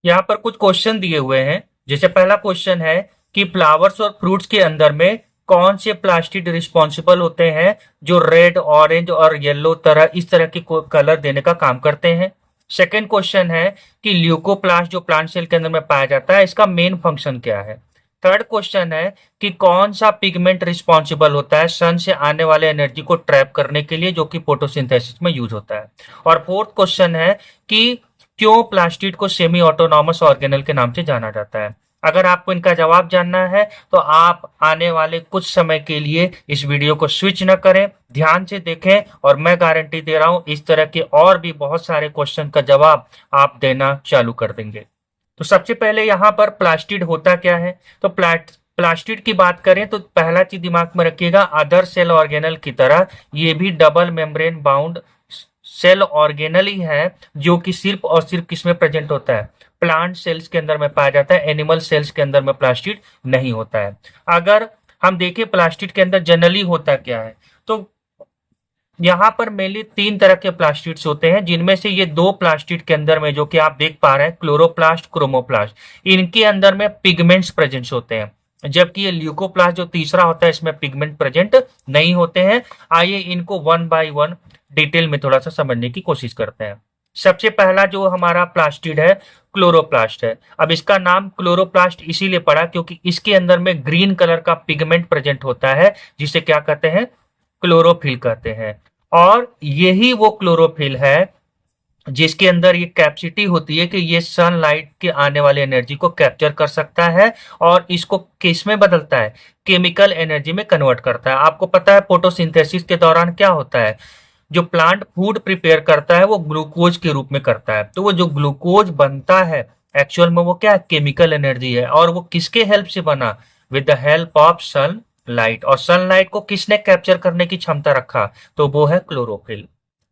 यहाँ पर कुछ क्वेश्चन दिए हुए हैं। जैसे पहला क्वेश्चन है कि फ्लावर्स और फ्रूट्स के अंदर में कौन से प्लास्टिड रिस्पॉन्सिबल होते हैं जो रेड, ऑरेंज और येलो तरह इस तरह के कलर देने का काम करते हैं। सेकेंड क्वेश्चन है कि ल्यूकोप्लास्ट जो प्लांट सेल के अंदर में पाया जाता है, इसका मेन फंक्शन क्या है। थर्ड क्वेश्चन है कि कौन सा पिगमेंट रिस्पॉन्सिबल होता है सन से आने वाले एनर्जी को ट्रैप करने के लिए, जो कि फोटोसिंथेसिस में यूज होता है। और फोर्थ क्वेश्चन है कि क्यों प्लास्टिड को सेमी ऑटोनॉमस ऑर्गेनल के नाम से जाना जाता है। अगर आपको इनका जवाब जानना है तो आप आने वाले कुछ समय के लिए इस वीडियो को स्विच न करें, ध्यान से देखें, और मैं गारंटी दे रहा हूं इस तरह के और भी बहुत सारे क्वेश्चन का जवाब आप देना चालू कर देंगे। तो सबसे पहले यहाँ पर प्लास्टिड होता क्या है। तो प्लास्टिड की बात करें तो पहला चीज दिमाग में रखिएगा, अदर सेल ऑर्गेनल की तरह ये भी double membrane bound cell organelle ही है, जो कि सिर्फ और सिर्फ किसमें प्रेजेंट होता है, प्लांट सेल्स के अंदर में पाया जाता है। एनिमल सेल्स के अंदर में प्लास्टिड नहीं होता है। अगर हम देखें प्लास्टिड के अंदर जनरली होता क्या है, तो यहाँ पर मेनली तीन तरह के प्लास्टिड्स होते हैं, जिनमें से ये दो प्लास्टिड के अंदर में जो कि आप देख पा रहे हैं, क्लोरोप्लास्ट, क्रोमोप्लास्ट, इनके अंदर में पिगमेंट्स प्रेजेंट होते हैं। जबकि ये ल्यूकोप्लास्ट जो तीसरा होता है, इसमें पिगमेंट प्रेजेंट नहीं होते हैं। आइए इनको वन बाय वन डिटेल में थोड़ा सा समझने की कोशिश करते हैं। सबसे पहला जो हमारा प्लास्टिड है, क्लोरोप्लास्ट है। अब इसका नाम क्लोरोप्लास्ट इसीलिए पड़ा क्योंकि इसके अंदर में ग्रीन कलर का पिगमेंट प्रेजेंट होता है, जिसे क्या कहते हैं, क्लोरोफिल कहते हैं। और यही वो क्लोरोफिल है जिसके अंदर ये कैपेसिटी होती है कि ये सनलाइट के आने वाली एनर्जी को कैप्चर कर सकता है और इसको किस में बदलता है, केमिकल एनर्जी में कन्वर्ट करता है। आपको पता है फोटोसिंथेसिस के दौरान क्या होता है, जो प्लांट फूड प्रिपेयर करता है वो ग्लूकोज के रूप में करता है। तो वो जो ग्लूकोज बनता है एक्चुअल में वो क्या है, केमिकल एनर्जी है। और वो किसके हेल्प से बना, with the help of sunlight. और सनलाइट को किसने कैप्चर करने की क्षमता रखा, तो वो है क्लोरोफिल।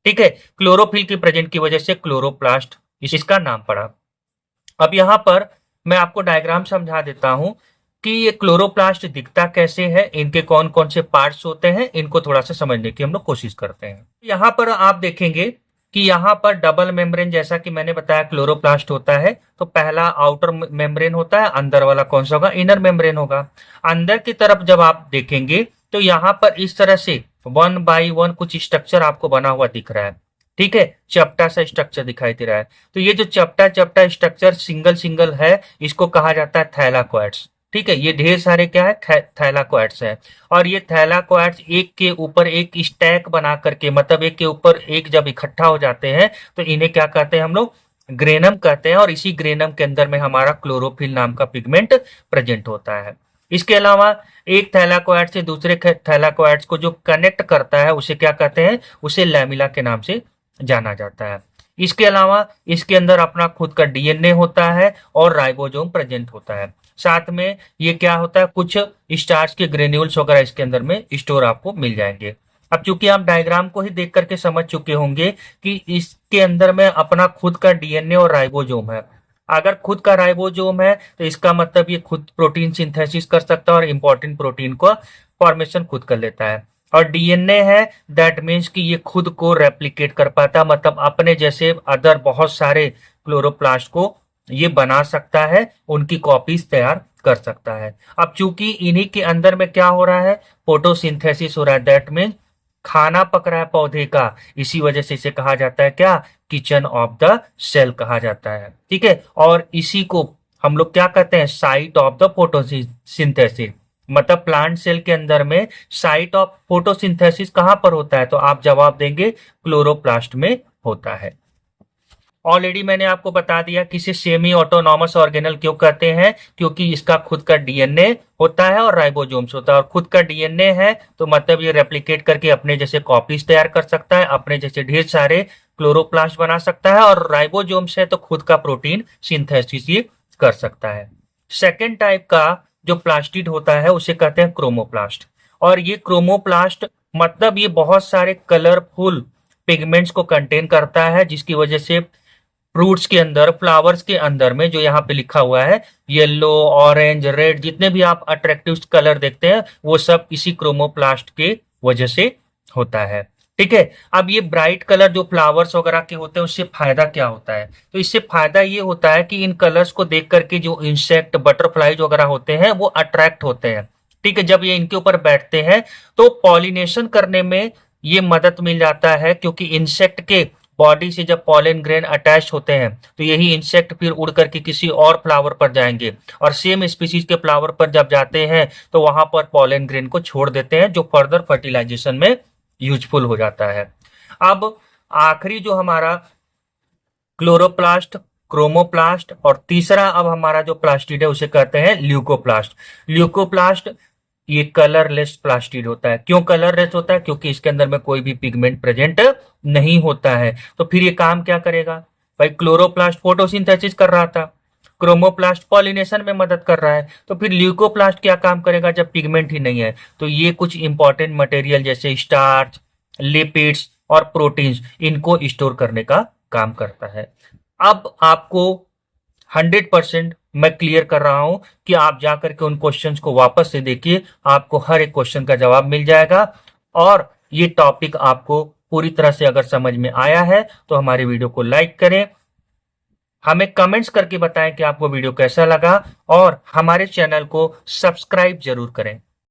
ठीक है, क्लोरोफिल की प्रेजेंट की वजह से क्लोरोप्लास्ट इसका नाम पड़ा। अब यहाँ पर मैं आपको डायग्राम समझा देता हूं कि ये क्लोरोप्लास्ट दिखता कैसे है, इनके कौन कौन से पार्ट्स होते हैं, इनको थोड़ा सा समझने की हम लोग कोशिश करते हैं। यहाँ पर आप देखेंगे कि यहाँ पर डबल मेम्ब्रेन, जैसा कि मैंने बताया क्लोरोप्लास्ट होता है, तो पहला आउटर मेम्ब्रेन होता है, अंदर वाला कौन सा होगा, इनर मेम्ब्रेन होगा। अंदर की तरफ जब आप देखेंगे तो यहाँ पर इस तरह से वन बाई वन कुछ स्ट्रक्चर आपको बना हुआ दिख रहा है। ठीक है, चपटा सा स्ट्रक्चर दिखाई दे रहा है। तो ये जो चपटा चपटा स्ट्रक्चर सिंगल सिंगल है, इसको कहा जाता है थैलाकोइड्स। ठीक है, ये ढेर सारे क्या है, थैलाकोइड्स है। और ये थैलाकोइड्स एक के ऊपर एक स्टैक बना करके, मतलब एक के ऊपर एक जब इकट्ठा हो जाते हैं तो इन्हें क्या कहते हैं हम लोग, ग्रेनम कहते हैं। और इसी ग्रेनम के अंदर में हमारा क्लोरोफिल नाम का पिगमेंट प्रेजेंट होता है। इसके अलावा एक थैलाकोइड से दूसरे थैलाकोइड्स को जो कनेक्ट करता है उसे क्या कहते हैं, उसे लैमिला के नाम से जाना जाता है। इसके अलावा इसके अंदर अपना खुद का डीएनए होता है और राइबोसोम प्रेजेंट होता है। साथ में ये क्या होता है, कुछ स्टार्च के ग्रेन्यूल्स वगैरह इसके अंदर में स्टोर आपको मिल जाएंगे। अब चूंकि आप डायग्राम को ही देख करके समझ चुके होंगे कि इसके अंदर में अपना खुद का डीएनए और राइबोसोम है। अगर खुद का राइबोसोम है तो इसका मतलब ये खुद प्रोटीन सिंथेसिस कर सकता है और इंपॉर्टेंट प्रोटीन को फॉर्मेशन खुद कर लेता है। और डीएनए है, दैट मीन्स कि ये खुद को रेप्लिकेट कर पाता, मतलब अपने जैसे अदर बहुत सारे क्लोरोप्लास्ट को ये बना सकता है, उनकी कॉपीज तैयार कर सकता है। अब चूंकि इन्हीं के अंदर में क्या हो रहा है, फोटोसिंथेसिस हो रहा है, दैट मीन्स खाना पक रहा है पौधे का, इसी वजह से इसे कहा जाता है क्या, किचन ऑफ द सेल कहा जाता है। ठीक है, और इसी को हम लोग क्या कहते हैं, साइट ऑफ द फोटोसिंथेसिस। मतलब प्लांट सेल के अंदर में साइट ऑफ फोटोसिंथेसिस कहां पर होता है, तो आप जवाब देंगे क्लोरोप्लास्ट में होता है। ऑलरेडी मैंने आपको बता दिया कि इसे सेमी ऑटोनॉमस ऑर्गेनल क्यों कहते हैं, क्योंकि इसका खुद का डीएनए होता है और राइबोसोम्स होता है। और खुद का डीएनए है तो मतलब ये रेप्लिकेट करके अपने जैसे कॉपीज तैयार कर सकता है, अपने जैसे ढेर सारे क्लोरोप्लास्ट बना सकता है। और राइबोसोम्स है तो खुद का प्रोटीन सिंथेसिस ये कर सकता है। सेकेंड टाइप का जो प्लास्टिड होता है उसे कहते हैं क्रोमोप्लास्ट। और ये क्रोमोप्लास्ट मतलब ये बहुत सारे कलरफुल पिगमेंट्स को कंटेन करता है, जिसकी वजह से फ्रूट्स के अंदर, फ्लावर्स के अंदर में जो यहाँ पे लिखा हुआ है येलो, ऑरेंज, रेड, जितने भी आप अट्रैक्टिव कलर देखते हैं वो सब इसी क्रोमोप्लास्ट के वजह से होता है। ठीक है। अब ये ब्राइट कलर जो फ्लावर्स वगैरह के होते हैं उससे फायदा क्या होता है? तो इससे फायदा ये होता है कि इन कलर्स को देख करके जो इंसेक्ट बटरफ्लाईज वगैरह होते हैं वो अट्रैक्ट होते हैं। ठीक है, जब ये इनके ऊपर बैठते हैं तो पॉलिनेशन करने में ये मदद मिल जाता है, क्योंकि इंसेक्ट के बॉडी से जब पॉलन ग्रेन अटैच होते हैं तो यही इंसेक्ट फिर उड़ करके किसी और फ्लावर पर जाएंगे, और सेम स्पीसीज के फ्लावर पर जब जाते हैं तो वहां पर पॉलन ग्रेन को छोड़ देते हैं, जो फर्दर फर्टिलाइजेशन में यूजफुल हो जाता है। अब आखिरी जो हमारा क्लोरोप्लास्ट, क्रोमोप्लास्ट, और तीसरा अब हमारा जो प्लास्टिड है उसे कहते हैं ल्यूकोप्लास्ट। ल्यूकोप्लास्ट ये कलरलेस प्लास्टिड होता है। क्यों कलरलेस होता है? क्योंकि इसके अंदर में कोई भी पिगमेंट प्रेजेंट नहीं होता है। तो फिर ये काम क्या करेगा भाई? क्लोरोप्लास्ट फोटोसिंथेसिस कर रहा था, क्रोमोप्लास्ट पॉलिनेशन में मदद कर रहा है, तो फिर ल्यूकोप्लास्ट क्या काम करेगा जब पिगमेंट ही नहीं है? तो ये कुछ इंपॉर्टेंट मटेरियल जैसे स्टार्च, लिपिड्स और प्रोटीन्स इनको स्टोर करने का काम करता है। अब आपको 100% मैं क्लियर कर रहा हूं कि आप जाकर के उन क्वेश्चंस को वापस से देखिए, आपको हर एक क्वेश्चन का जवाब मिल जाएगा। और ये टॉपिक आपको पूरी तरह से अगर समझ में आया है तो हमारी वीडियो को लाइक करें, हमें कमेंट्स करके बताएं कि आपको वीडियो कैसा लगा, और हमारे चैनल को सब्सक्राइब जरूर करें।